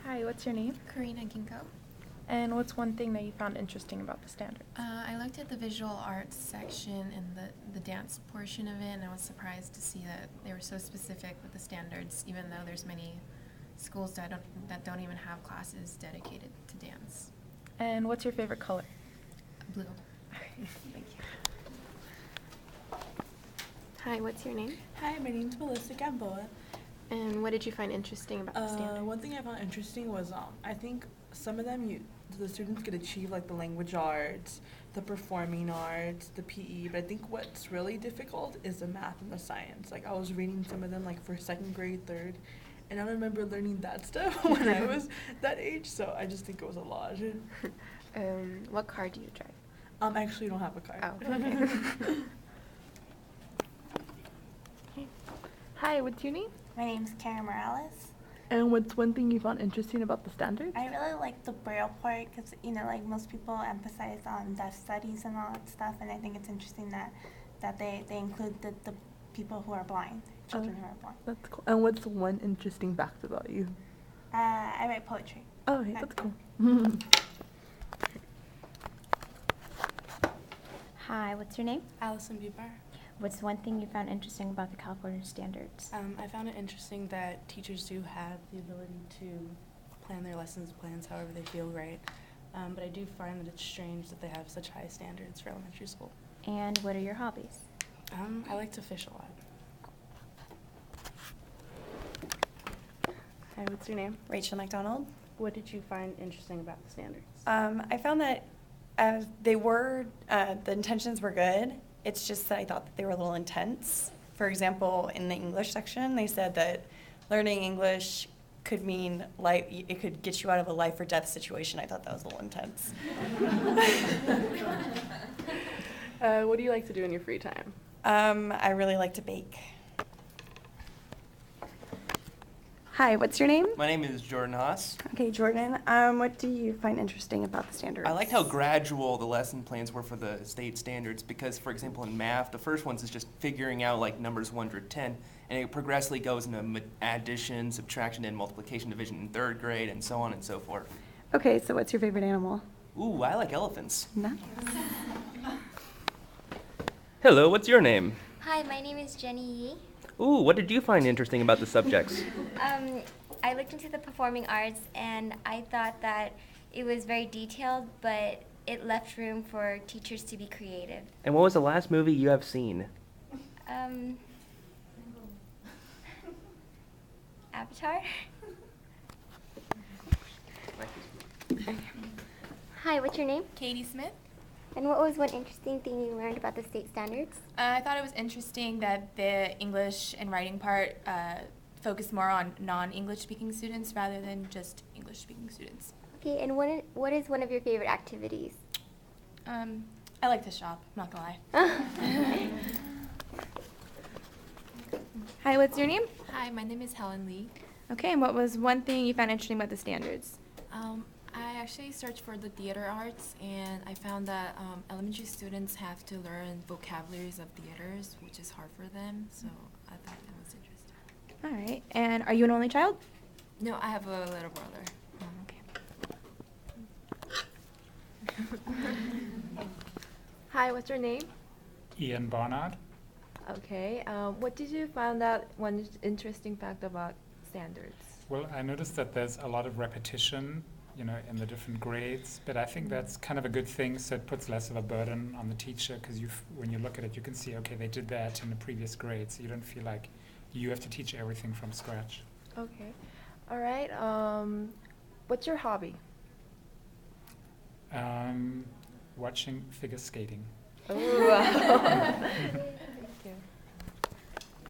Hi, what's your name? Karina Ginko. And what's one thing that you found interesting about the standards? I looked at the visual arts section and the dance portion of it, and I was surprised to see that they were so specific with the standards, even though there's many schools that don't even have classes dedicated to dance. And what's your favorite color? Blue. Thank you. Hi, what's your name? Hi, my name's Melissa Gamboa. And what did you find interesting about the standard? One thing I found interesting was I think some of them the students could achieve like the language arts, the performing arts, the PE, but I think what's really difficult is the math and the science. Like I was reading some of them like for second grade, third, and I don't remember learning that stuff when I was that age, so I just think it was a lot. What car do you drive? I actually don't have a car. Oh, okay. Hi, what's your name? My name's Karen Morales. And what's one thing you found interesting about the standards? I really like the Braille part because, like most people emphasize on deaf studies and all that stuff, and I think it's interesting that they include the people who are blind, children who are blind. That's cool. And what's one interesting fact about you? I write poetry. Oh, okay, that's cool. Hi, what's your name? Allison Bubar. What's one thing you found interesting about the California standards? I found it interesting that teachers do have the ability to plan their lessons plans however they feel right, but I do find that it's strange that they have such high standards for elementary school. And what are your hobbies? I like to fish a lot. Hi, what's your name? Rachel McDonald. What did you find interesting about the standards? I found that the intentions were good. It's just that I thought that they were a little intense. For example, in the English section, they said that learning English could mean it could get you out of a life or death situation. I thought that was a little intense. What do you like to do in your free time? I really like to bake. Hi, what's your name? My name is Jordan Haas. Okay, Jordan. What do you find interesting about the standards? I liked how gradual the lesson plans were for the state standards because, for example, in math, the first ones is just figuring out like numbers 1 through 10, and it progressively goes into addition, subtraction, and multiplication, division in third grade, and so on and so forth. Okay, so what's your favorite animal? Ooh, I like elephants. Nice. Hello, what's your name? Hi, my name is Jenny Yee. Ooh, what did you find interesting about the subjects? I looked into the performing arts and I thought that it was very detailed, but it left room for teachers to be creative. And what was the last movie you have seen? Avatar? Hi, what's your name? Katie Smith. And what was one interesting thing you learned about the state standards? I thought it was interesting that the English and writing part focused more on non-English speaking students rather than just English speaking students. Okay, and what is one of your favorite activities? I like to shop, I'm not gonna lie. Hi, what's your name? Hi, my name is Helen Lee. Okay, and what was one thing you found interesting about the standards? I actually searched for the theater arts, and I found that elementary students have to learn vocabularies of theaters, which is hard for them, so I thought that was interesting. All right, and are you an only child? No, I have a little brother. Okay. Hi, what's your name? Ian Barnard. Okay, what did you find out one interesting fact about standards? Well, I noticed that there's a lot of repetition, in the different grades, but I think that's kind of a good thing, so it puts less of a burden on the teacher, because when you look at it, you can see, okay, they did that in the previous grade, so you don't feel like you have to teach everything from scratch. Okay. All right, what's your hobby? Watching figure skating. Ooh.